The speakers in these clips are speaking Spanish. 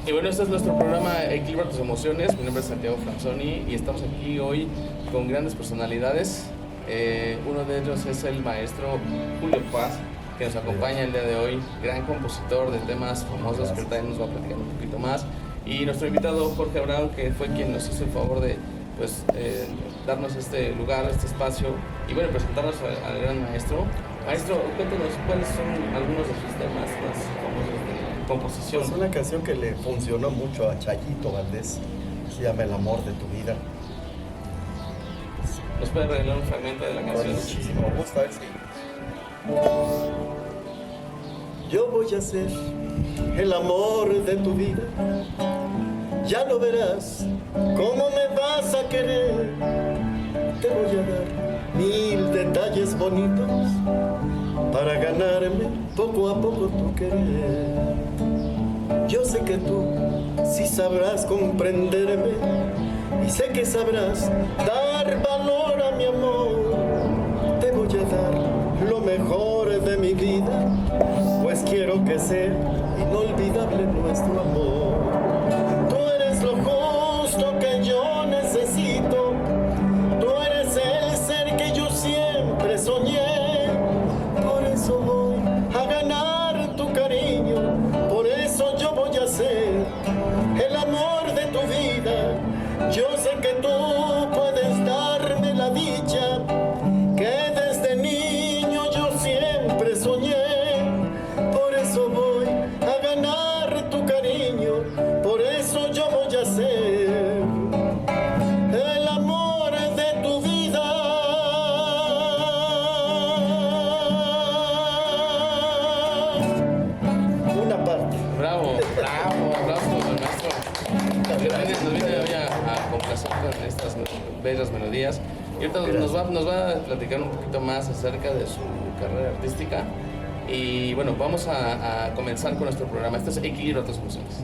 Y bueno, este es nuestro programa Equilibra tus emociones. Mi nombre es Santiago Franzoni y estamos aquí hoy con grandes personalidades. Uno de ellos es el maestro Julio Paz, que nos acompaña el día de hoy, gran compositor de temas famosos que ahorita nos va a platicar un poquito más. Y nuestro invitado Jorge Abraham, que fue quien nos hizo el favor de darnos este lugar, este espacio y bueno, presentarnos al gran maestro. Maestro, cuéntanos cuáles son algunos de sus temas más famosos de composición. Pues una canción que le funcionó mucho a Chayito Valdés, se llama El amor de tu vida. ¿Nos puede regalar un fragmento de la canción? Con muchísimo gusto, a ver si... Yo voy a ser el amor de tu vida. Ya lo verás cómo me vas a querer. Te voy a dar 1000 detalles bonitos para ganarme poco a poco tu querer. Yo sé que tú sí sabrás comprenderme y sé que sabrás dar valor a mi amor. Te voy a dar lo mejor de mi vida, pues quiero que sea inolvidable nuestro amor. Tú eres lo justo que yo necesito, tú eres el ser que yo siempre soñé. Por eso voy a ganar tu cariño, por eso yo voy a ser el amor de tu vida. Yo sé que tú puedes darme la dicha que desde niño yo siempre soñé. Por eso voy a ganar tu cariño, por eso yo voy a ser el amor de tu vida. Una parte. Bravo, bravo, aplausos al maestro. Nos viene hoy a complacer con estas bellas melodías. Y ahorita nos va a platicar un poquito más acerca de su carrera artística. Y bueno, vamos a comenzar con nuestro programa. Esto es Equilibra tus emociones.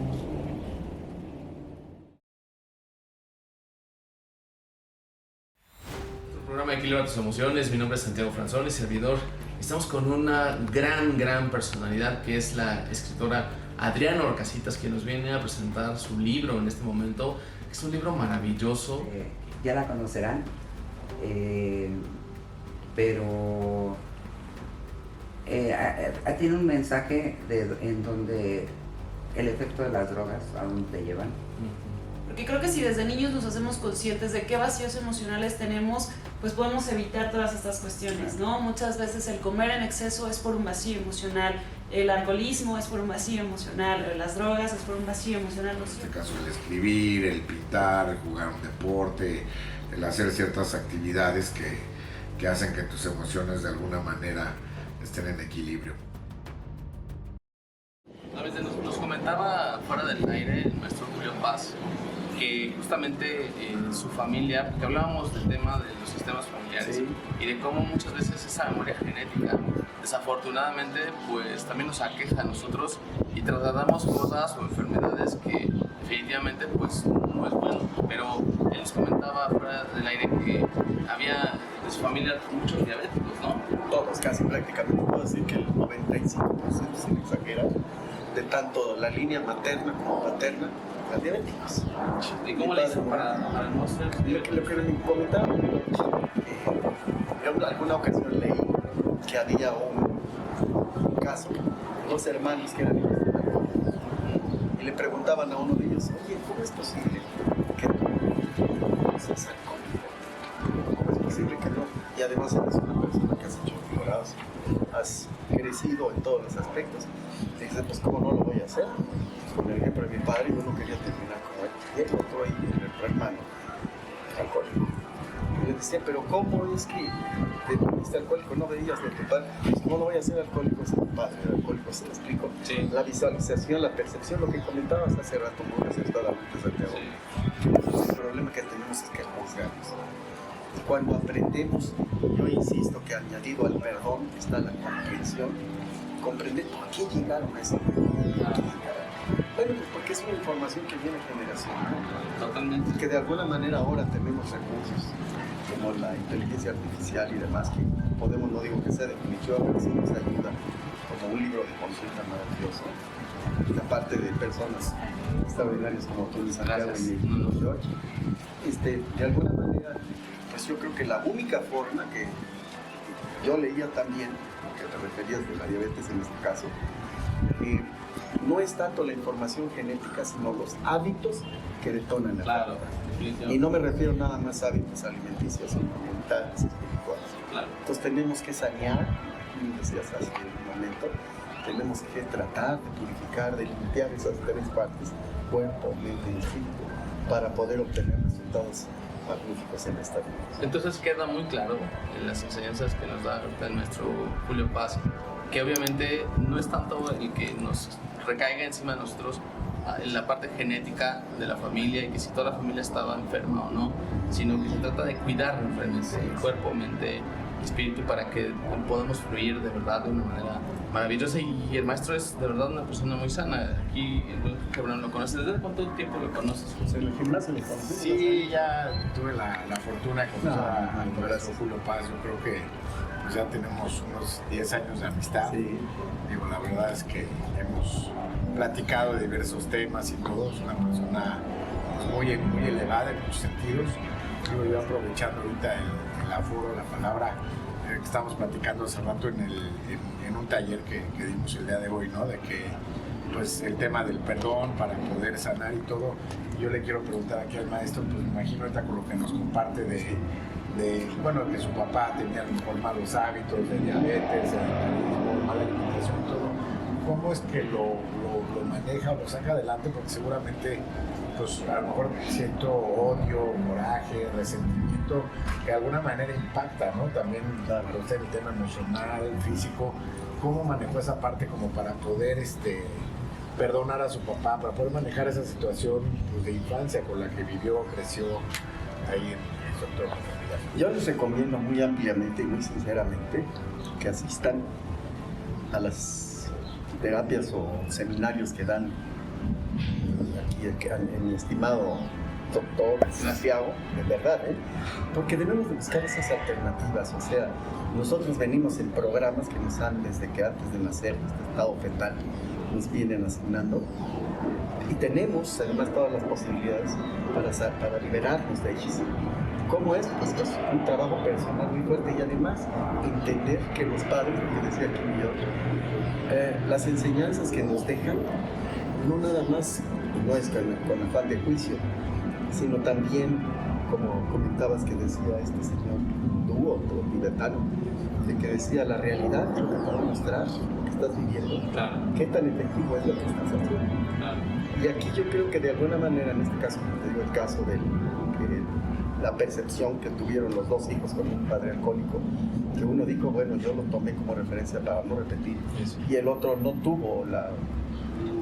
Nuestro programa Equilibra tus emociones. Mi nombre es Santiago Franzoni, servidor. Estamos con una gran personalidad que es la escritora Adriana Orcasitas, que nos viene a presentar su libro en este momento. Es un libro maravilloso. Ya la conocerán, pero tiene un mensaje en donde el efecto de las drogas a dónde te llevan. Porque creo que si desde niños nos hacemos conscientes de qué vacíos emocionales tenemos, pues podemos evitar todas estas cuestiones, ¿no? Muchas veces el comer en exceso es por un vacío emocional, el alcoholismo es por un vacío emocional, las drogas es por un vacío emocional. En este caso el escribir, el pintar, el jugar un deporte, el hacer ciertas actividades que hacen que tus emociones de alguna manera estén en equilibrio. A veces nos comentaba fuera del aire el maestro Julio Paz que justamente su familia, porque hablábamos del tema de los sistemas familiares, sí, y de cómo muchas veces esa memoria genética desafortunadamente pues también nos aqueja a nosotros y trasladamos cosas o enfermedades que definitivamente pues no es bueno. Pero él nos comentaba fuera del aire que había de su familia muchos diabéticos, ¿no? Todos, casi prácticamente puedo decir que el 95%, sin exagerar, de tanto la línea materna como paterna, las diabéticas. ¿Y cómo le dicen para no ser diabéticos? Lo que me comentaba, en alguna ocasión leí que había un caso, dos hermanos que eran hijos de alcohólicos, y le preguntaban a uno de ellos, oye, ¿cómo es posible que tú seas alcohólico? ¿Cómo es posible que no? Y además eres una persona que has hecho mejorados, has crecido en todos los aspectos. Y dice, pues ¿cómo no lo voy a hacer? Por ejemplo, mi padre yo no quería terminar como él, y el otro ahí, el hermano, alcohólico. Y le decía, pero ¿cómo es que te volviste alcohólico? No veías de tu padre. Pues, ¿cómo no voy a ser alcohólico si mi padre era alcohólico? ¿Se lo explico? Sí. La visualización, la percepción, lo que comentabas hace rato, muy acertadamente, Santiago. Sí. El problema que tenemos es que juzgamos. Y cuando aprendemos, yo insisto que añadido al perdón está la comprensión, comprender por qué llegaron a ese punto. Bueno, pues porque es una información que viene generación, ¿no? Totalmente. Que de alguna manera ahora tenemos recursos como la inteligencia artificial y demás que podemos, no digo que sea definitivo, pero sí nos ayuda, como un libro de consulta maravilloso, aparte de personas extraordinarias como tú, Luis Santiago, Gracias. y George. De alguna manera, pues yo creo que la única forma que yo leía también, que te referías de la diabetes en este caso, no es tanto la información genética, sino los hábitos que detonan la Claro, enfermedad. Y no me refiero nada más a hábitos alimenticios, sino mentales, espirituales. claro. Entonces tenemos que sanear, como decías hace un momento, tenemos que tratar de purificar, de limpiar esas tres partes, cuerpo, mente y espíritu, para poder obtener resultados magníficos en esta vida. Entonces queda muy claro en las enseñanzas que nos da ahorita el maestro Julio Paz, que obviamente no es tanto el que nos recaiga encima de nosotros en la parte genética de la familia y que si toda la familia estaba enferma o no, sino que se trata de cuidar realmente cuerpo, mente, espíritu para que podamos fluir de verdad de una manera maravillosa. Y el maestro es de verdad una persona muy sana. Aquí el buen Gebrán lo conoce. ¿Desde cuánto tiempo lo conoces? Pues en el gimnasio le conocí. Sí, ya tuve la fortuna de conocer al maestro gracias. Julio Paz. Yo creo que pues, ya tenemos unos 10 años de amistad. Sí. Digo, la verdad es que hemos platicado de diversos temas y todo. Es una persona pues, muy elevada en muchos sentidos. Digo, yo aprovechando ahorita el aforo, la palabra que estamos platicando hace rato en un taller que dimos el día de hoy, ¿no? De que pues el tema del perdón para poder sanar y todo. Yo le quiero preguntar aquí al maestro, pues me imagino ahorita con lo que nos comparte bueno, que su papá tenía a lo mejor malos hábitos de diabetes, sedentarismo, mala alimentación y todo. ¿Cómo es que lo maneja o lo saca adelante? Porque seguramente, pues a lo mejor siento odio, coraje, resentimiento, que de alguna manera impacta, ¿no? También para usted el tema emocional, físico. ¿Cómo manejó esa parte como para poder perdonar a su papá, para poder manejar esa situación pues, de infancia con la que vivió, creció ahí en su entorno familiar? Yo les recomiendo muy ampliamente y muy sinceramente que asistan a las terapias o seminarios que dan aquí en mi estimado doctor Santiago, de verdad, porque debemos de buscar esas alternativas. O sea, nosotros venimos en programas que nos dan desde que antes de nacer, este estado fetal, nos vienen asignando y tenemos además todas las posibilidades para liberarnos de ellos. ¿Cómo es? Pues es un trabajo personal muy fuerte y además entender que los padres, lo que decía aquí yo, las enseñanzas que nos dejan, no nada más, no es con afán de juicio, sino también, como comentabas que decía este señor Dúo, tibetano, de que decía la realidad es lo que te va a mostrar lo que estás viviendo, Claro, qué tan efectivo es lo que estás haciendo. claro. Y aquí yo creo que de alguna manera, en este caso, como te digo, el caso de la percepción que tuvieron los dos hijos con un padre alcohólico, que uno dijo, bueno, yo lo tomé como referencia para no repetir, y el otro no tuvo la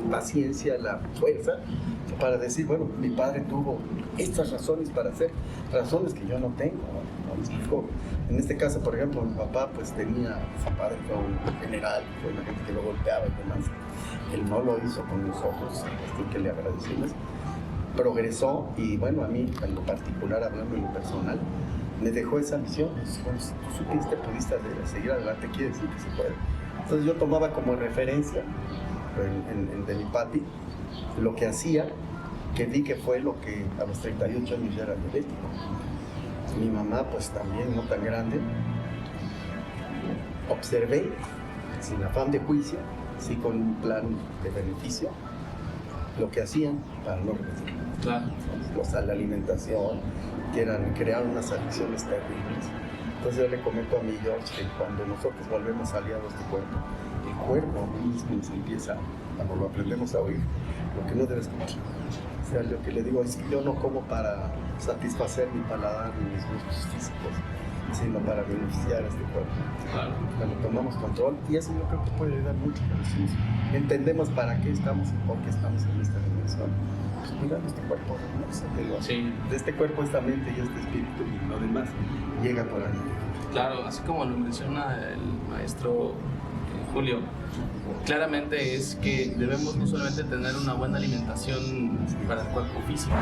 paciencia, la fuerza para decir, bueno, mi padre tuvo estas razones para hacer, razones que yo no tengo, ¿no? ¿Me explico? En este caso, por ejemplo, mi papá pues tenía, su padre fue un general, fue una gente que lo golpeaba y demás. Él no lo hizo con nosotros, así que le agradecemos. Progresó y bueno, a mí en lo particular, hablando en lo personal, me dejó esa misión. Bueno, si tú supiste, pudiste seguir adelante, quiere decir que se puede. Entonces yo tomaba como referencia de mi papi lo que hacía, que vi que fue lo que a los 38 años ya era diabético. Mi mamá pues también no tan grande. Observé, sin afán de juicio, sí con un plan de beneficio, lo que hacían para no repetir. Claro. O sea, la alimentación, que crear unas adicciones terribles. Entonces yo le comento a mi George que cuando nosotros volvemos aliados de cuerpo, el cuerpo mismo nos empieza, cuando lo aprendemos a oír, lo que no debes comer. O sea, lo que le digo es que yo no como para satisfacer mi paladar ni mis gustos físicos, sino para beneficiar a este cuerpo. Claro. Cuando tomamos control, y eso yo creo que puede ayudar mucho. Entendemos para qué estamos y por qué estamos en esta dimensión. Pues cuidar nuestro cuerpo, ¿no? Sí. De este cuerpo, esta mente y este espíritu y lo demás llega por ahí. Claro, así como lo menciona el maestro Julio, claramente es que debemos no solamente tener una buena alimentación para el cuerpo físico,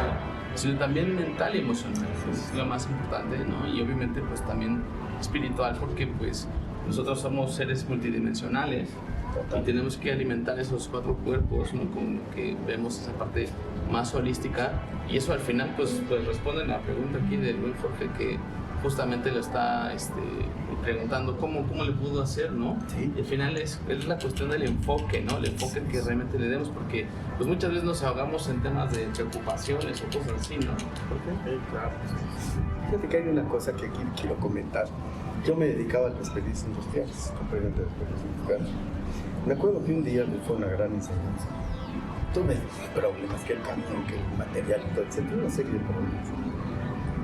sino también mental y emocional, es lo más importante, ¿no? Y obviamente pues también espiritual, porque pues nosotros somos seres multidimensionales Y tenemos que alimentar esos 4 cuerpos, ¿no? Con que vemos esa parte más holística. Y eso al final pues responde a la pregunta aquí del buen Jorge, que justamente lo está preguntando cómo le pudo hacer, ¿no? Sí. Y al final es la cuestión del enfoque, ¿no? El enfoque que realmente le demos, porque pues muchas veces nos ahogamos en temas de preocupaciones o cosas así, ¿no? Sí, claro. Fíjate que hay una cosa que aquí quiero comentar. Yo me dedicaba a las experiencias industriales, completamente a las experiencias industriales. Me acuerdo que un día me fue una gran enseñanza. Tuve problemas, que el camión, que el material, y todo, etc. Una serie de problemas.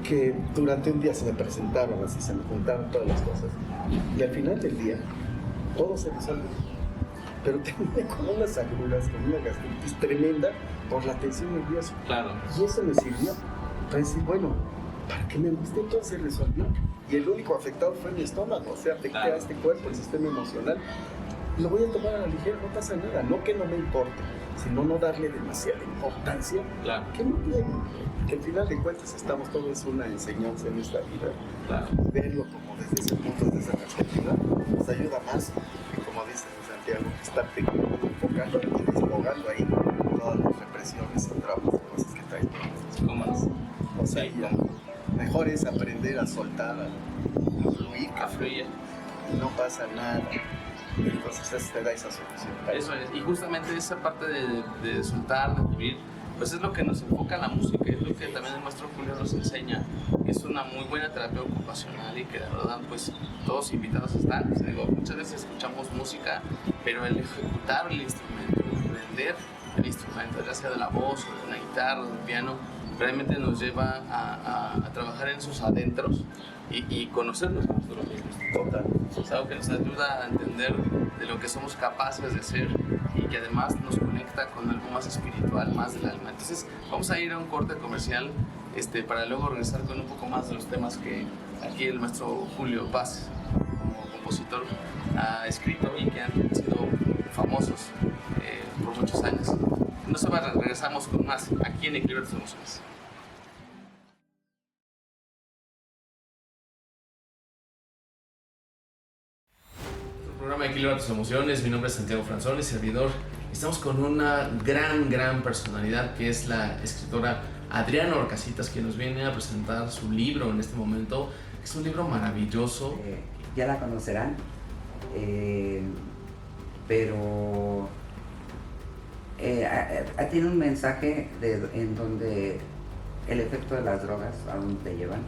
Que durante un día se me presentaron, así se me juntaron todas las cosas. Y al final del día, todo se resolvió. Pero terminé con unas agruras, con una gastritis tremenda por la tensión nerviosa. Claro. Y eso me sirvió para decir, bueno, para que me guste, todo se resolvió. Y el único afectado fue mi estómago, o sea, afecté a este cuerpo, el sistema emocional. Lo voy a tomar a la ligera, no pasa nada. No que no me importe, sino no darle demasiada importancia. Claro. Que no tiene. Que al final de cuentas estamos todos una enseñanza en esta vida. Claro. Y verlo como desde ese punto, desde esa perspectiva, nos ayuda más. Y como dice Santiago, estarte enfocando y desbogando ahí todas las represiones y traumas y cosas que traen. ¿Cómo no? O sea, ya, mejor es aprender a soltar, a fluir, A fluir. y no pasa nada. Entonces eso te da esa solución. Eso es, y justamente esa parte de soltar, de fluir, pues es lo que nos enfoca la música, es lo que también el maestro Julio nos enseña, que es una muy buena terapia ocupacional y que de verdad pues todos invitados están. O sea, digo, muchas veces escuchamos música, pero el ejecutar el instrumento, el aprender el instrumento, ya sea de la voz o de una guitarra o de un piano, realmente nos lleva a trabajar en sus adentros y conocernos a nosotros mismos. Total. Es algo que nos ayuda a entender de lo que somos capaces de hacer y que además nos conecta con algo más espiritual, más del alma. Entonces vamos a ir a un corte comercial para luego regresar con un poco más de los temas que aquí el maestro Julio Paz, como compositor, ha escrito y que han sido famosos por muchos años. No se va, regresamos con más aquí en Equilibrio tus Emociones. Programa Equilibra tus Emociones, mi nombre es Santiago Franzoni, servidor. Estamos con una gran personalidad que es la escritora Adriana Orcasitas, que nos viene a presentar su libro en este momento. Es un libro maravilloso. Ya la conocerán, pero tiene un mensaje en donde el efecto de las drogas a dónde te llevan.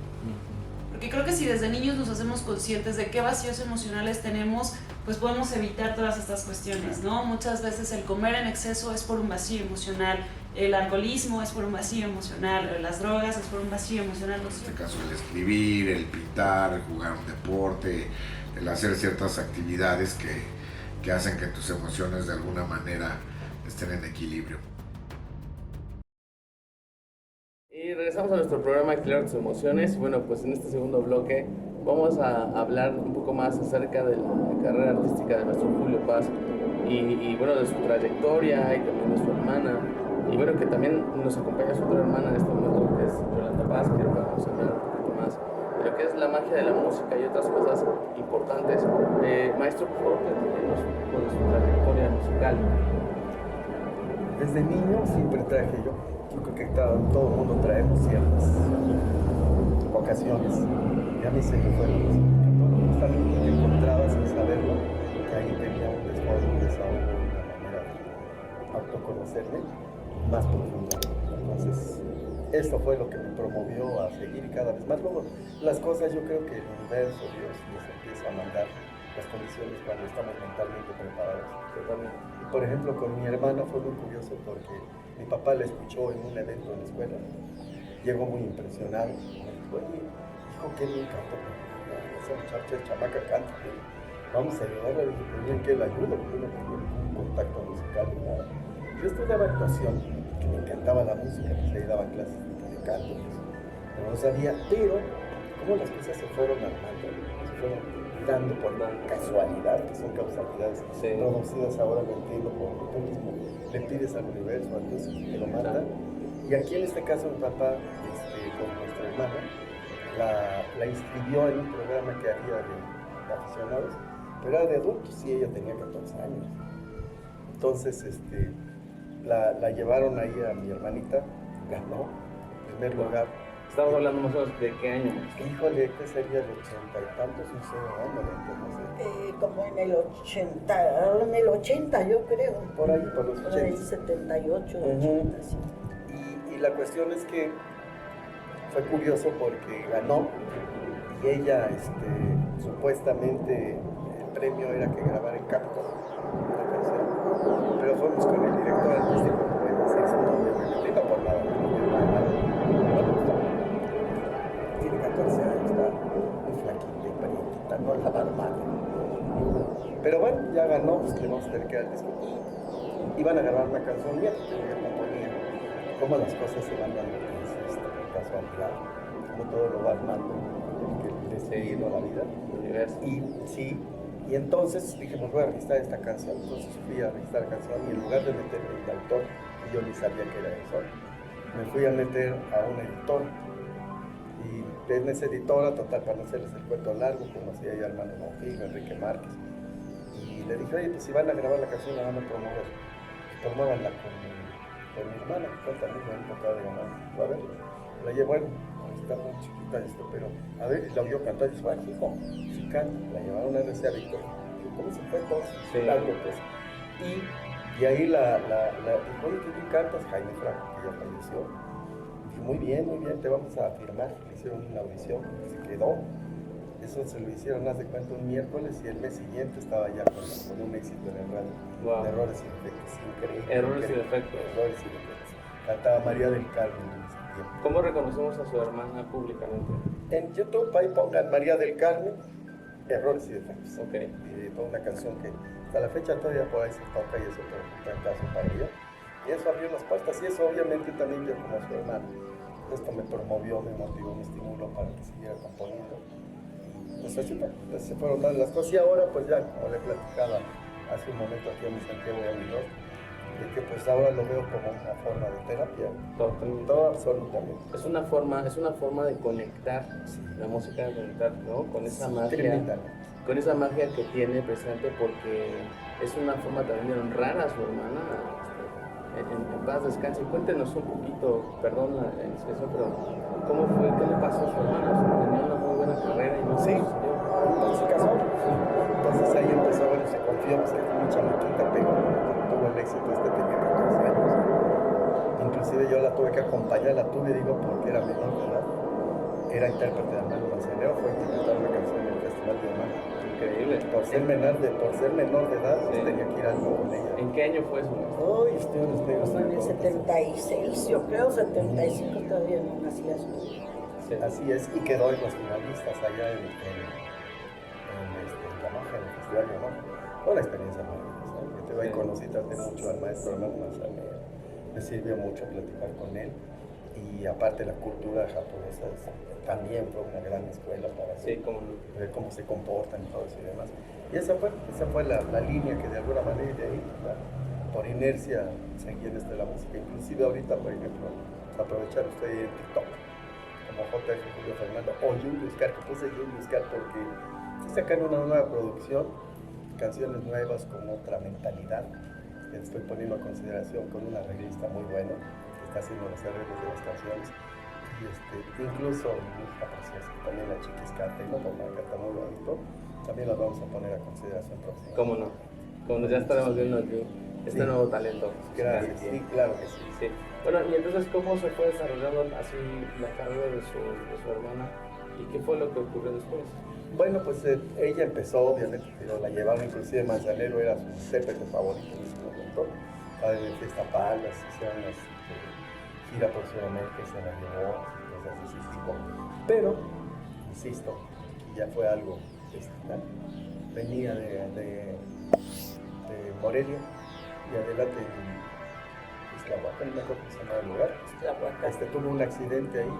Porque creo que si desde niños nos hacemos conscientes de qué vacíos emocionales tenemos, pues podemos evitar todas estas cuestiones, ¿no? Muchas veces el comer en exceso es por un vacío emocional, el alcoholismo es por un vacío emocional, las drogas es por un vacío emocional. En este caso el escribir, el pintar, el jugar un deporte, el hacer ciertas actividades que hacen que tus emociones de alguna manera estén en equilibrio. Y regresamos a nuestro programa Equilibrar tus Emociones. Bueno, pues en este segundo bloque vamos a hablar un poco más acerca de la carrera artística de nuestro Julio Paz y bueno, de su trayectoria y también de su hermana. Y bueno, que también nos acompaña su otra hermana en este momento, que es Yolanda Paz, que ahora vamos a hablar un poquito más de lo que es la magia de la música y otras cosas importantes. Maestro, por favor, platíquenos un poco de su trayectoria musical. Desde niño siempre traje yo creo que todo el mundo traemos ciertas vocaciones. Y a mí se me fue la música. Justamente te encontraba sin saberlo, que ahí tenía un desfogue, un desahogo, una manera de autoconocerme más profunda. Entonces, esto fue lo que me promovió a seguir cada vez más. Luego, las cosas, yo creo que el universo, Dios, nos empieza a mandar las condiciones cuando estamos mentalmente preparados. Y por ejemplo, con mi hermana fue muy curioso porque mi papá la escuchó en un evento en la escuela. Llegó muy impresionado. Me dijo, oye, hijo, qué bien canta. Esa muchacha, chamaca canta. Vamos a ayudarla. Le dije, pues bien, que la ayudo, porque no tengo ningún contacto musical ni nada. Yo estudiaba actuación, que me encantaba la música, pues ahí daba clases de canto. No lo sabía, pero como las cosas se fueron armando, se fueron dando por la casualidad, que son causalidades producidas ahora, lo entiendo, porque tú mismo le pides al universo, a Dios, que lo manda. Y aquí en este caso mi papá, con nuestra hermana, la inscribió en un programa que había de aficionados pero era de adultos, y ella tenía 14 años. Entonces, la llevaron ahí a mi hermanita, ganó en primer lugar. Estamos hablando más o menos de qué año. Híjole, ¿qué sería el 80 y tantos? No sé, no sé. Como en el 80 yo creo. Por ahí, por los Por ahí 80. 78, Ujú. 80, sí. Y la cuestión es que fue curioso porque ganó y ella, supuestamente, el premio era que grabara en Capcom la canción. Pero fuimos con el director artístico, no voy a decir su nombre, no por nada, no le gustó. Tiene 14 años, está muy flaquita y prietita, no la va a armar. Pero bueno, ya ganó, pues le vamos a tener que dar el disco. Y iban a grabar una canción mía, que yo componía. Cómo las cosas se van dando, es casualidad, como todo lo va armando, que le seguido la vida. Y sí, y entonces dije, pues voy a registrar esta canción. Entonces fui a registrar la canción y en lugar de meterme el autor, que yo ni sabía que era el sol, me fui a meter a una editora. Y en esa editora, total, para no hacerles el cuento largo, conocí ahí a Armando Monfigo, Enrique Márquez. Y le dije, oye, pues si van a grabar la canción, la van a promover. Promuévanla con mi hermana, que también me han tocado de ganar. A ver, la llevo, bueno, está muy chiquita esto, pero a ver, la oyó cantar y dijo, ay, hijo, sí canta. La llevaron a RCA Víctor. ¿Cómo se fue todo? Sí. Algo, pues. Y ahí dijo, oye, ¿qué bien cantas? Jaime Franco, que ya falleció. Dije, muy bien, te vamos a firmar. Le hicieron una audición, se quedó. Eso se lo hicieron, haz de cuenta, un miércoles y el mes siguiente estaba ya con un éxito en el radio. Wow. De Errores y Defectos, increíble. Errores y Defectos. Errores y Defectos. Cantaba María del Carmen en ese tiempo. ¿Cómo reconocemos a su hermana públicamente? En YouTube ahí pongan María del Carmen, Errores y Defectos. Ok. Y toda una canción que hasta la fecha todavía por ahí se toca y eso fue un gran caso para ella. Y eso abrió las puertas y eso obviamente también yo como su hermano. Esto me promovió, me motivó, me estimuló para que siguiera componiendo. Pues así se fueron dando las cosas y ahora pues ya como le platicaba hace un momento aquí a mi Santiago y a mi Dios, de que pues ahora lo veo como una forma de terapia. Totalmente. Todo absolutamente. Es una forma de conectar, la música de conectar, ¿no? Con esa magia. Tremendamente. Con esa magia que tiene precisamente porque es una forma también de honrar a su hermana. En paz descanse. Cuéntenos un poquito, perdón la indiscreción, pero ¿cómo fue? ¿Qué le pasó a su hermana? Tenía una muy buena carrera y no Sí. sucedió. Entonces se casó. Entonces ahí empezó, bueno, se confió, pues que fue muy chamaquita, pero tuvo el éxito, tenía 14 años. Inclusive yo la tuve que acompañar, digo, porque era menor de edad. Era intérprete de Armando Manzanero, fue a interpretar una canción en el Festival de Armando. Increíble. Por ser menor de edad, pues, tenía que ir algo con ella. ¿En qué año fue eso? Ay, estoy en los negros. Fue en el 76, yo creo, 75 todavía no nacías tú. Sí. Así es, y quedó en los finalistas allá en La Maja, en el Festival de La Maja. Fue una experiencia maravillosa. Yo te ahí conocí también mucho al maestro Armando Manzanero. Me sirvió mucho platicar con él. Y aparte la cultura japonesa también fue una gran escuela para Sí, como ver cómo se comportan y todo eso y demás. Y esa fue la línea que de alguna manera de ahí, ¿verdad? Por inercia seguí en la música. Inclusive ahorita, por ejemplo, aprovechar usted en TikTok, como JF Julio Fernando o Julio Scar, que puse Julio Scar porque sacan una nueva producción, canciones nuevas con otra mentalidad, que estoy poniendo a consideración con una revista muy buena, que está haciendo los arreglos de las canciones. Y incluso mi hija preciosa, también la Chiquis canta y no canta muy bonito, también las vamos a poner a consideración próxima. ¿Cómo no? Como ya estaremos viendo aquí este nuevo talento. Gracias, sí, claro que sí. Sí. Bueno, y entonces, ¿cómo se fue desarrollando así la carrera de su hermana? ¿Y qué fue lo que ocurrió después? Bueno, pues ella empezó, obviamente, pero la llevaron, inclusive Manzanero era su intérprete favorito en ese momento. Estaba en Fiesta Palas, hicieron una gira por Sudamérica y se la llevó, cosas de ese tipo. Pero, insisto, ya fue algo destinado. Venía de Morelia y adelante en Iztahuacán, no me acuerdo cómo se llama el lugar. Tuvo un accidente ahí.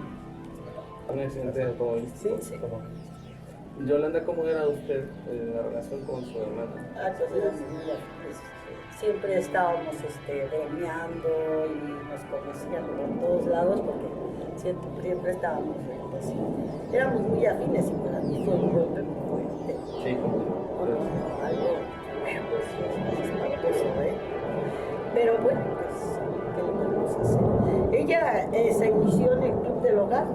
¿Un accidente de automovilístico? Sí. Como Yolanda, ¿cómo era usted la relación con su hermana? Ah, pues era muy siempre estábamos bromeando y nos conocían por todos lados porque siempre estábamos juntos. Éramos muy afines y para mí fue un golpe muy fuerte. Sí, como Algo pues, espantoso, ¿eh? Pero bueno, pues, ¿qué le podemos hacer? Ella se inició en el Club del Hogar,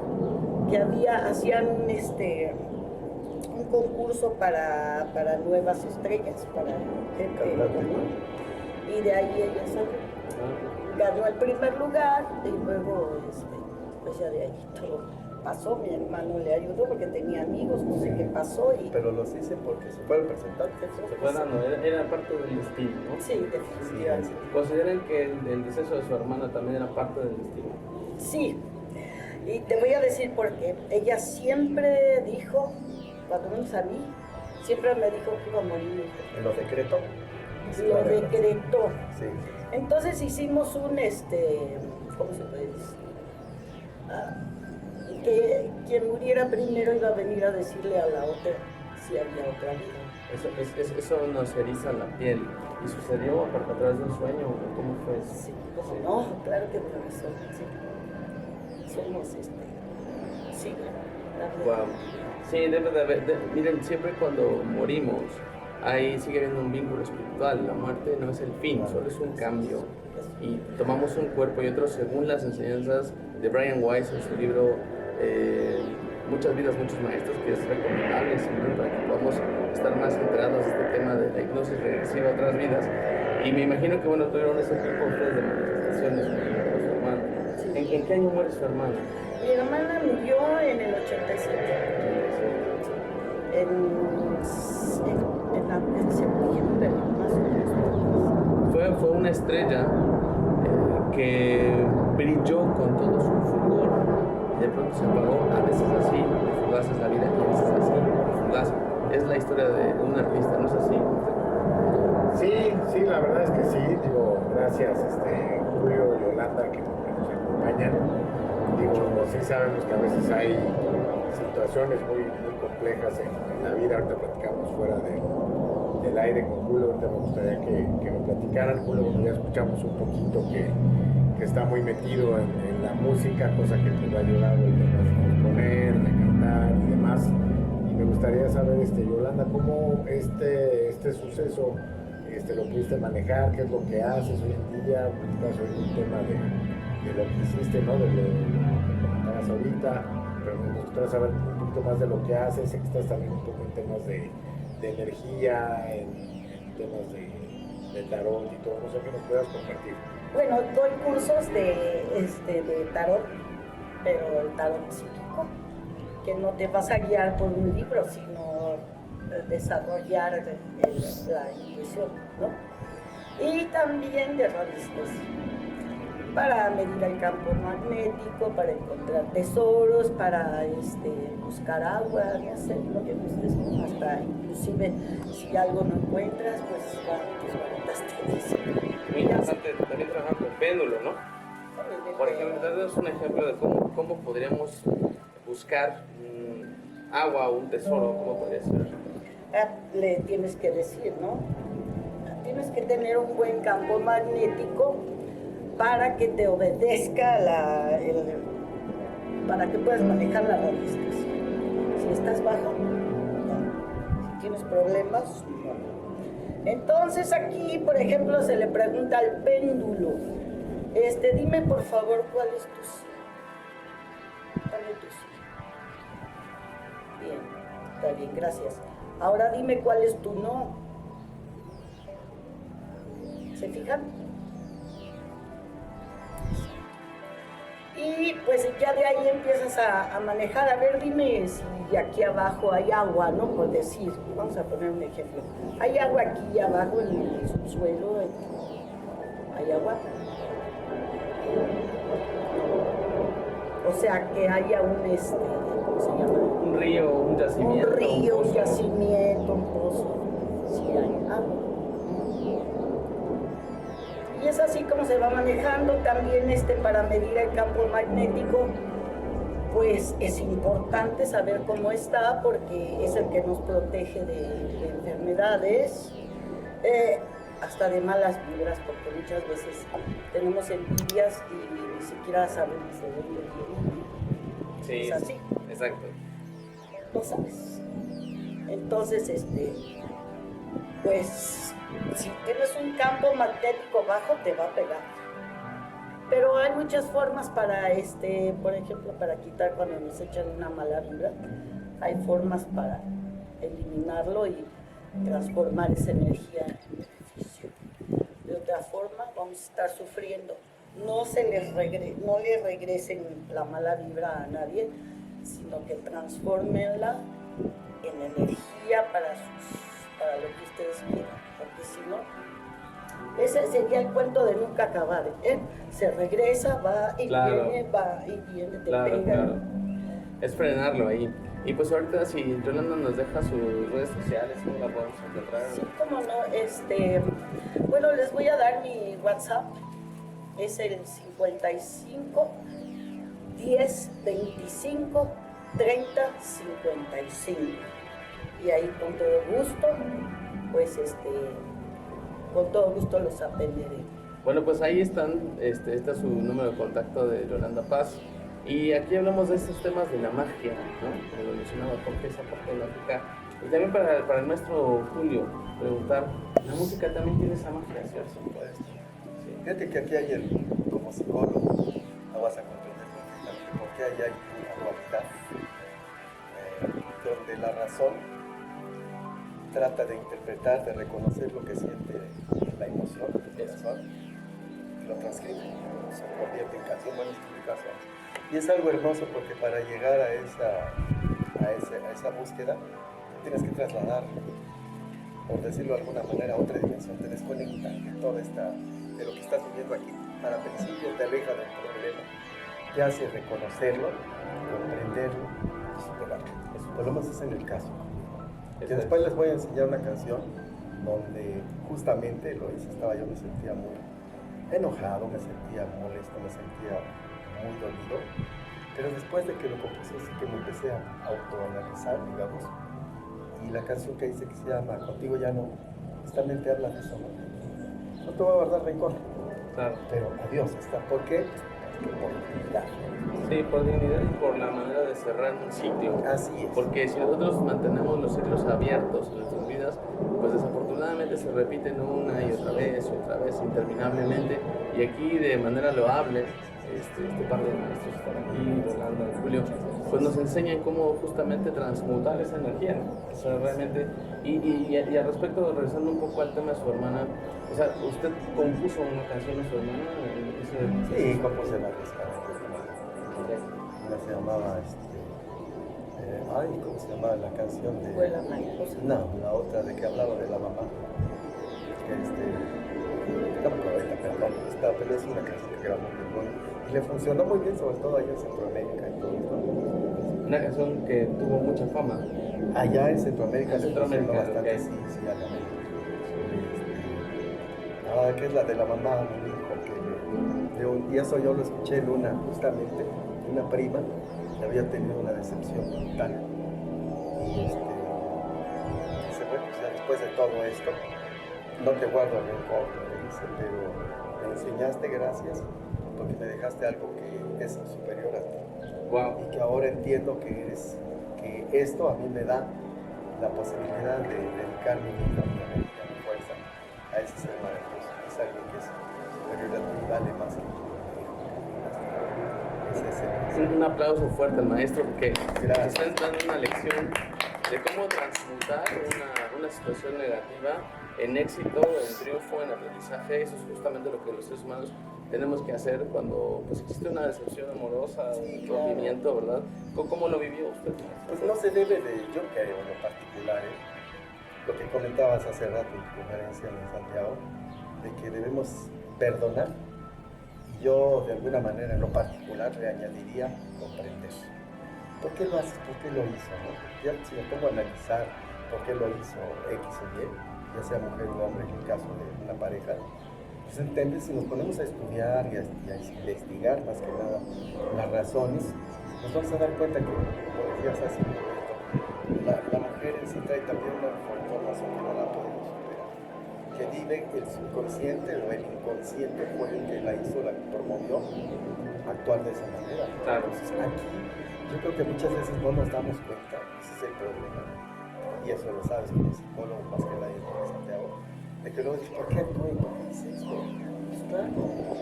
que hacían un concurso para nuevas estrellas, para gente común, y de ahí ella salió. Ganó el primer lugar y luego pues ya de ahí todo pasó. Mi hermano le ayudó porque tenía amigos, no sé qué pasó. Pero los hice porque se fueron presentando. se fue dando, era parte del destino, ¿no? Sí, definitivamente. ¿Consideran que el deceso de su hermana también era parte del destino? Sí, y te voy a decir por qué. Ella siempre dijo, cuando menos a mí, siempre me dijo que iba a morir. ¿En lo decretó? Lo decretó. Sí. Entonces hicimos un, ¿cómo se puede decir? Que quien muriera primero iba a venir a decirle a la otra si había otra vida. Eso nos eriza la piel. ¿Y sucedió a través de un sueño? ¿Cómo fue eso? Sí, ¿cómo no? Claro que por eso, sí. Somos, sí, la verdad. Wow. Sí, debe de haber. Miren, siempre cuando morimos, ahí sigue habiendo un vínculo espiritual. La muerte no es el fin, solo es un cambio. Y tomamos un cuerpo y otro según las enseñanzas de Brian Weiss en su libro Muchas vidas, muchos maestros, que es recomendable siempre para que podamos estar más enterados de este tema de la hipnosis regresiva a otras vidas. Y me imagino que bueno, tuvieron ese tipo ustedes de manifestaciones con su hermana. ¿En qué año muere su hermana? Mi hermana murió en el 87. En septiembre, más o menos. Fue una estrella que brilló con todo su fulgor y de pronto se apagó. A veces así, de fugaz es la vida, y a veces así, de fugaz es la historia de un artista, ¿no es así? Sí, la verdad es que sí, digo, gracias Julio y Yolanda que nos acompañan. Digo, sí sabemos que a veces hay situaciones muy complejas en la vida. Ahorita platicamos fuera del aire con Julio, ahorita me gustaría que me platicaran. Julio, como ya escuchamos un poquito que está muy metido en la música, cosa que nos va a ayudar a componer, a cantar y demás. Y me gustaría saber, Yolanda, cómo este suceso lo pudiste manejar, qué es lo que haces hoy en día. Platicabas hoy un tema de lo que hiciste, ¿no? De lo que comentabas ahorita, pero me gustaría saber un poquito más de lo que haces. Sé que estás también un poco en temas de energía, en temas de tarot y todo, no sé qué nos puedas compartir. Bueno, doy cursos de tarot, pero el tarot psíquico, que no te vas a guiar por un libro, sino desarrollar la intuición, ¿no? Y también de radiestesia, para medir el campo magnético, para encontrar tesoros, para buscar agua, y hacer lo que necesites, hasta inclusive si algo no encuentras, pues tus varitas te dicen. Muy interesante también trabajar con péndulo, ¿no? Por ejemplo, danos un ejemplo de cómo podríamos buscar agua o un tesoro, ¿cómo podría ser? Le tienes que decir, ¿no? Tienes que tener un buen campo magnético para que te obedezca para que puedas manejar la radiestesia. Si estás bajo, no. Si tienes problemas, no. Entonces aquí, por ejemplo, se le pregunta al péndulo, dime por favor cuál es tu sí. Dame tu sí. Bien, está bien, gracias. Ahora dime cuál es tu no. ¿Se fijan? Y pues ya de ahí empiezas a manejar, a ver, dime si aquí abajo hay agua, ¿no? Por decir, vamos a poner un ejemplo. ¿Hay agua aquí abajo en el subsuelo? ¿Hay agua? O sea, que haya un, ¿cómo se llama? Un río, un yacimiento. Un río, un yacimiento, un pozo. Sí hay agua. Y es así como se va manejando también para medir el campo magnético. Pues es importante saber cómo está porque es el que nos protege de enfermedades. hasta de malas vibras, porque muchas veces tenemos envidias y ni siquiera sabemos de dónde vienen. Sí, Es así. exacto. No sabes. Entonces, pues, si tienes un campo magnético bajo, te va a pegar. Pero hay muchas formas para, por ejemplo, para quitar cuando nos echan una mala vibra. Hay formas para eliminarlo y transformar esa energía en beneficio. De otra forma, vamos a estar sufriendo. No le regresen la mala vibra a nadie, sino que transfórmenla en energía para lo que ustedes quieran, porque si no, ese sería el cuento de nunca acabar, ¿eh? Se regresa, va y viene, te Claro, pega. claro. Es frenarlo ahí. Y pues ahorita si Yolanda nos deja sus redes sociales, ¿cómo la podemos encontrar? Sí, cómo no, bueno, les voy a dar mi WhatsApp, es el 55 10 25 30 55. Y ahí con todo gusto, pues con todo gusto los atenderé. Bueno, pues ahí están, está su número de contacto de Yolanda Paz. Y aquí hablamos de estos temas de la magia, ¿no? Como lo mencionaba, porque esa parte lógica. Y también para el maestro Julio, preguntar, ¿la música también tiene esa magia, cierto? Sí. Fíjate que aquí hay, como psicólogo, no vas a comprender perfectamente por qué hay una dualidad, donde la razón trata de interpretar, de reconocer lo que siente la emoción del corazón, y lo transcribe, se convierte en canción, bueno, explicación. Y es algo hermoso porque para llegar a esa búsqueda tienes que trasladar, por decirlo de alguna manera, a otra dimensión, te desconecta de lo que estás viviendo aquí. Para principio te aleja del problema, te hace reconocerlo, comprenderlo y superarlo. Por lo menos es en el caso. Que después les voy a enseñar una canción donde justamente lo hice, yo me sentía muy enojado, me sentía molesto, me sentía muy dolido, pero después de que lo compuse sí que me empecé a autoanalizar, digamos, y la canción que hice que se llama Contigo ya no, justamente habla de eso, no te voy a guardar rencor, Claro. pero adiós, ¿por qué? Por dignidad. Sí, por dignidad y por la manera de cerrar un ciclo. Así es. Porque si nosotros mantenemos los ciclos abiertos en nuestras vidas, pues desafortunadamente se repiten una y otra vez, interminablemente. Y aquí de manera loable, este par de maestros están aquí, Yolanda, Julio, pues nos enseñan cómo justamente transmutar esa energía, ¿no? O sea, realmente, y al respecto, regresando un poco al tema de su hermana, o sea, ¿usted compuso una canción a su hermana? Sí, compuse varias canciones. Una se llamaba, ¿cómo se llamaba la canción de...? Fue la mariposa. No, la otra de que hablaba de la mamá. No me acuerdo ahorita, pero es una canción que grabó muy buena. Y le funcionó muy bien, sobre todo allá en Centroamérica y todo esto. Una canción que tuvo mucha fama. Allá en Centroamérica le funcionó bastante, okay. sí, allá. Que es la de la mamá de mi hijo, y eso yo lo escuché en justamente, una prima que había tenido una decepción brutal. Y dice, bueno, pues ya después de todo esto, no te guardo rencor, me dice, pero me enseñaste, gracias, porque me dejaste algo que es superior a ti. Wow. Y que ahora entiendo que esto a mí me da la posibilidad de dedicar mi vida, mi energía, mi fuerza a ese ser maravilloso. Es alguien que es superior a ti, vale más que tú. Un aplauso fuerte al maestro porque Gracias. nos está dando una lección de cómo transmutar una situación negativa en éxito, en triunfo, en aprendizaje. Eso es justamente lo que los seres humanos tenemos que hacer cuando pues, existe una decepción amorosa, un rompimiento, ¿verdad? ¿Cómo lo vivió usted? Pues no se debe yo creo en lo particular, lo que comentabas hace rato en tu conferencia en Santiago, de que debemos perdonar. Yo, de alguna manera, en lo particular, le añadiría comprender. ¿Por qué lo haces? ¿Por qué lo hizo? ¿No? Ya si me pongo a analizar por qué lo hizo X o Y, ya sea mujer o hombre, en el caso de una pareja, pues entiendes, si nos ponemos a estudiar y a investigar más que nada las razones, nos vamos a dar cuenta que, como decías hace un momento, la mujer en sí trae también una información que no la podemos superar, que que vive el subconsciente o el inconsciente fue el que la hizo, la que promovió actuar de esa manera. Claro. Entonces aquí yo creo que muchas veces no nos damos cuenta, ese es el problema, y eso lo sabes como psicólogo más que nadie de Santiago, de que luego dices, ¿por qué actúo? ¿Por qué hice esto? Pues claro,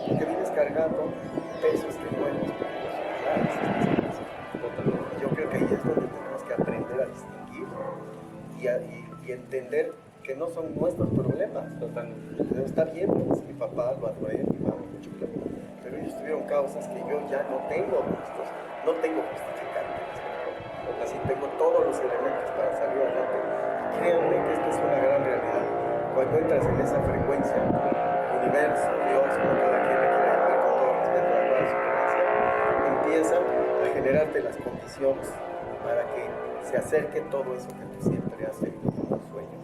porque vienes cargando pesos que no hemos podido superar. Yo creo que ahí es donde tenemos que aprender a distinguir y entender que no son nuestros problemas. Totalmente. Pero está bien, pues, mi papá lo adoré, mi mamá mucho, pero ellos tuvieron causas que yo ya no tengo no tengo justificantes. Así tengo todos los elementos para salir adelante. Créanme que esto es una gran realidad. Cuando entras en esa frecuencia, universo, Dios, como cada quien le quiera llamar, con todo respeto a la frecuencia, empieza a generarte las condiciones para que se acerque todo eso que tú siempre has tenido como un sueño,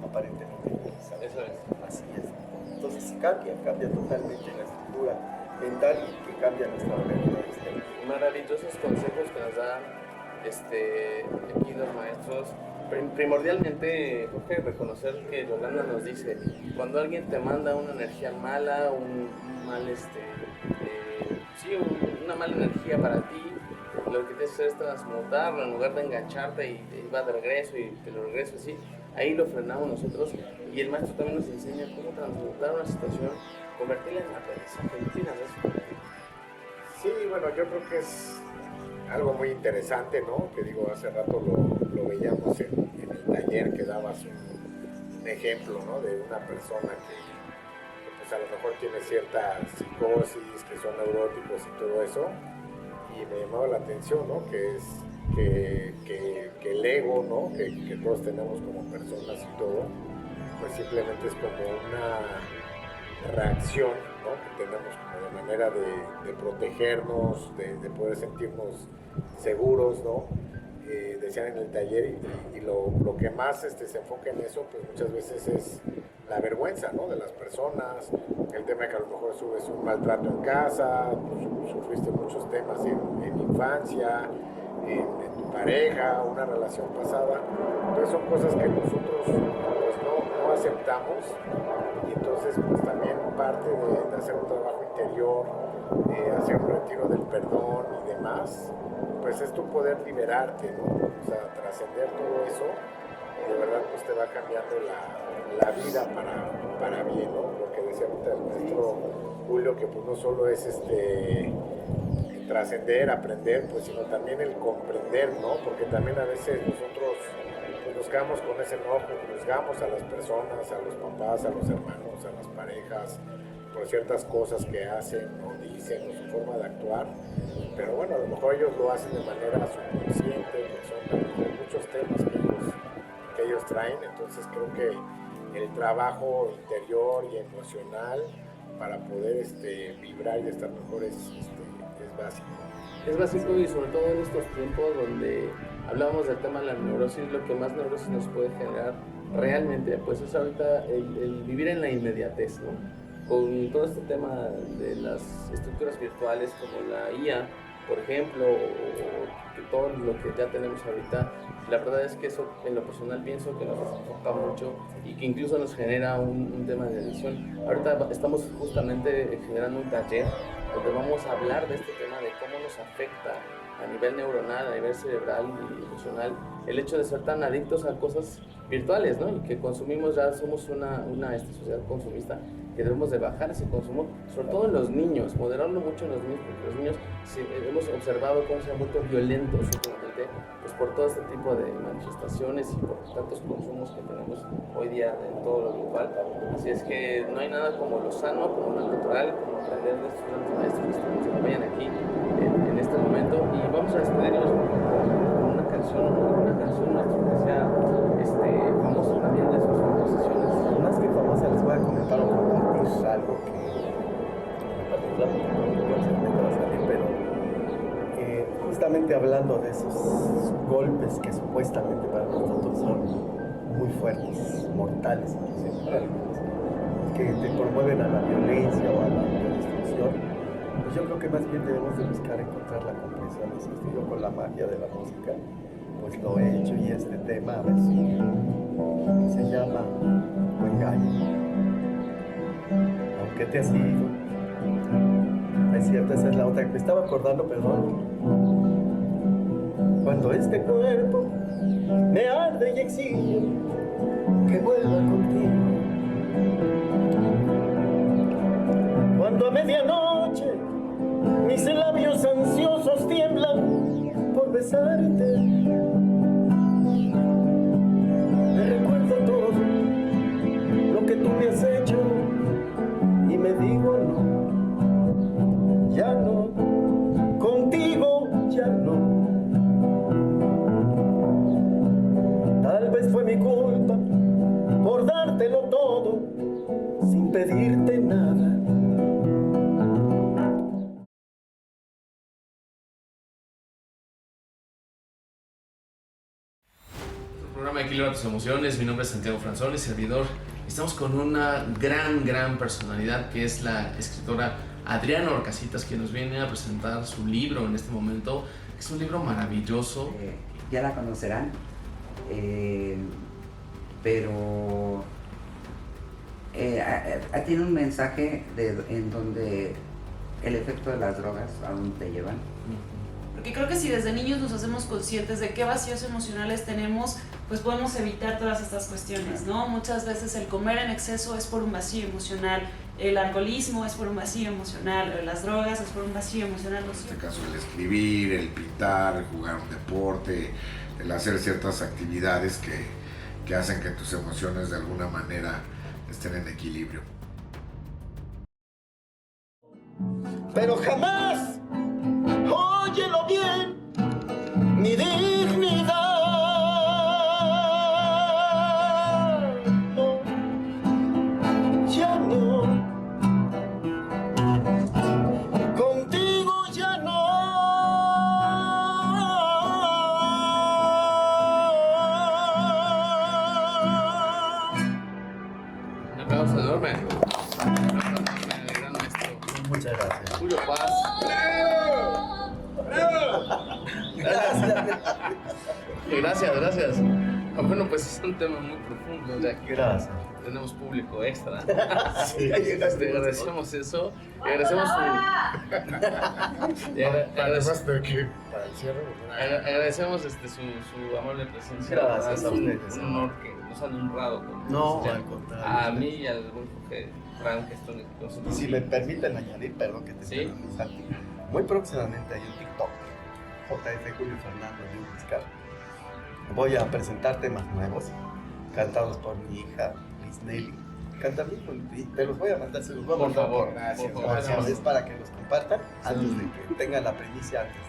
aparentemente realizado. Eso es. Así es. Entonces cambia totalmente la estructura mental y que cambia nuestra realidad externa. Maravillosos consejos que nos dan aquí los maestros. Primordialmente, Jorge, reconocer que Yolanda nos dice, cuando alguien te manda una energía mala, una mala energía para ti, lo que tienes que hacer es transmutarlo en lugar de engancharte y va de regreso y te lo regreso así. Ahí lo frenamos nosotros y el maestro también nos enseña cómo transmutar una situación, convertirla en aprendizaje. ¿Qué opinas de eso? Sí, bueno, yo creo que es algo muy interesante, ¿no? Que digo, hace rato lo veíamos en el taller que dabas un ejemplo, ¿no? De una persona que pues a lo mejor tiene cierta psicosis, que son neuróticos y todo eso, y me llamaba la atención, ¿no? Que es que el ego, ¿no? Que todos tenemos como personas y todo, pues simplemente es como una reacción, ¿no? Que tenemos como de manera de protegernos, de poder sentirnos seguros, ¿no? Decían en el taller y lo que más se enfoca en eso, pues muchas veces es la vergüenza, ¿no? De las personas, el tema de que a lo mejor subes un maltrato en casa, pues, sufriste muchos temas en infancia, en tu pareja, una relación pasada. Entonces son cosas que nosotros pues, no aceptamos, y entonces pues también parte de hacer un trabajo interior, hacer un retiro del perdón y demás, pues es tu poder liberarte, ¿no? O sea, trascender todo eso, y de verdad pues te va cambiando la vida para bien, ¿no? Lo que decía ahorita el maestro Julio, que pues no solo es trascender, aprender, pues sino también el comprender, ¿no? Porque también a veces nosotros pues, nos quedamos con ese enojo, juzgamos a las personas, a los papás, a los hermanos, a las parejas, por ciertas cosas que hacen o dicen o su forma de actuar, pero bueno, a lo mejor ellos lo hacen de manera subconsciente, que son también muchos temas que ellos traen. Entonces creo que el trabajo interior y emocional para poder vibrar y estar mejor es básico. Es básico, y sobre todo en estos tiempos donde hablábamos del tema de la neurosis, lo que más neurosis nos puede generar realmente, pues es ahorita el vivir en la inmediatez, ¿no? Con todo este tema de las estructuras virtuales como la IA, por ejemplo, o todo lo que ya tenemos ahorita, la verdad es que eso en lo personal pienso que nos afecta mucho y que incluso nos genera un tema de adicción. Ahorita estamos justamente generando un taller donde vamos a hablar de este tema de cómo nos afecta a nivel neuronal, a nivel cerebral y emocional, el hecho de ser tan adictos a cosas virtuales, ¿no? Y que consumimos, ya somos una sociedad consumista, que debemos de bajar ese consumo, sobre todo en los niños, moderarlo mucho en los niños, porque los niños hemos observado cómo se han vuelto violentos últimamente, pues por todo este tipo de manifestaciones y por tantos consumos que tenemos hoy día en todo lo global. Así es que no hay nada como lo sano, como lo natural, como aprender de estos grandes maestros que nos acompañan aquí en este momento. Y vamos a despedirnos con una canción nuestra que sea famosa también de sus composiciones. Más que famosa, les voy a comentar o compartir algo que me va a salir, pero justamente hablando de esos golpes que supuestamente para nosotros son muy fuertes, mortales, inclusive para algunos, que te promueven a la violencia o a la destrucción, pues yo creo que más bien debemos de buscar encontrar la comprensión. Insisto, yo con la magia de la música pues lo he hecho, y este tema a ver si se llama Engaño. que te has ido. Es cierto, esa es la otra que me estaba acordando, perdón. Cuando este cuerpo me arde y exige que vuelva contigo. Cuando a medianoche mis labios ansiosos tiemblan por besarte, me recuerda todo lo que tú me has hecho y me digo no, ya no, contigo ya no. Tal vez fue mi culpa por dártelo todo sin pedirte nada. Programa Equilibra tus emociones. Mi nombre es Santiago Franzoni, servidor. Estamos con una gran personalidad que es la escritora Adriana Orcasitas, que nos viene a presentar su libro en este momento. Es un libro maravilloso. Ya la conocerán, pero tiene un mensaje en donde el efecto de las drogas aún te llevan. Porque creo que si desde niños nos hacemos conscientes de qué vacíos emocionales tenemos, pues podemos evitar todas estas cuestiones, ¿no? Muchas veces el comer en exceso es por un vacío emocional, el alcoholismo es por un vacío emocional, las drogas es por un vacío emocional. En este caso el escribir, el pintar, el jugar un deporte, el hacer ciertas actividades que hacen que tus emociones de alguna manera estén en equilibrio. Pero jamás, óyelo bien, mi dignidad no, ya no, contigo ya no. Un aplauso enorme. Un aplauso al gran maestro Muchas gracias. Julio Paz. Gracias. Bueno, pues es un tema muy profundo, ya que Gracias. tenemos público extra. Sí, Agradecemos eso. Y agradecemos Para el cierre, agradecemos su amable presencia. Gracias Es a un ustedes. honor que nos han honrado con No, presencia. al contrario. A mí y al buen Jorge Frank, que están con Y nosotros. si me permiten añadir, perdón que te Sí. interrumpí, Santi, muy próximamente hay un TikTok, JF Julio Fernando Luis Vizcarra. Voy a presentar temas nuevos, cantados por mi hija, Liz Nelly. Canta bien, y te los voy a mandar, se los voy a Por mandar. favor, gracias. por favor. Gracias, es para que los compartan antes de que tengan la primicia, antes de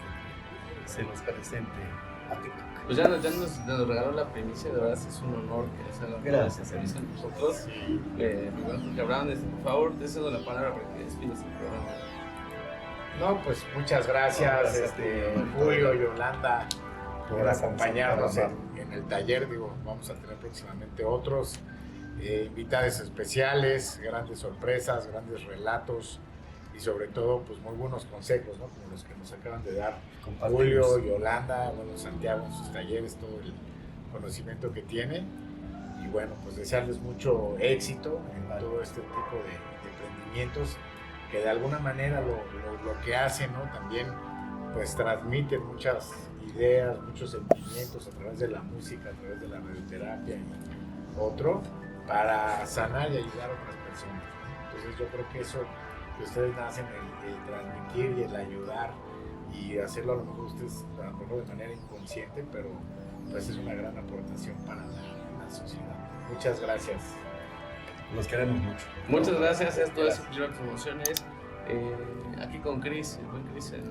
que se los presente a TikTok. Pues ya nos regaló la primicia, de verdad es un honor que se hagan Gracias. servicio con nosotros. Mi buen Jorge Abraham, por favor, te cedo la palabra para que despidas el programa. No, pues muchas gracias, Julio, Yolanda, por Gracias, acompañarnos Rafa. en el taller. Digo, vamos a tener próximamente otros invitados especiales, grandes sorpresas, grandes relatos y sobre todo, pues muy buenos consejos, ¿no? Como los que nos acaban de dar Compartimos. Julio, Yolanda, bueno, Santiago en sus talleres, todo el conocimiento que tiene. Y bueno, pues desearles mucho éxito en todo este tipo de emprendimientos que de alguna manera lo que hacen, ¿no? También pues transmiten muchas ideas, muchos sentimientos a través de la música, a través de la radioterapia y otro, para sanar y ayudar a otras personas, ¿no? Entonces yo creo que eso que ustedes hacen, el transmitir y el ayudar y hacerlo a lo mejor ustedes a lo mejor de manera inconsciente, pero pues es una gran aportación para la sociedad. Muchas gracias. Los queremos mucho. Muchas gracias, esto es Equilibra tus emociones. Aquí con Chris, el buen Chris, el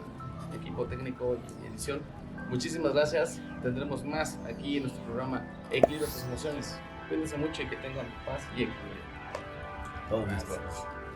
equipo técnico y edición. Muchísimas gracias. Tendremos más aquí en nuestro programa Equilibra tus emociones. Cuídense mucho y que tengan paz y equilibrio. Todo listo.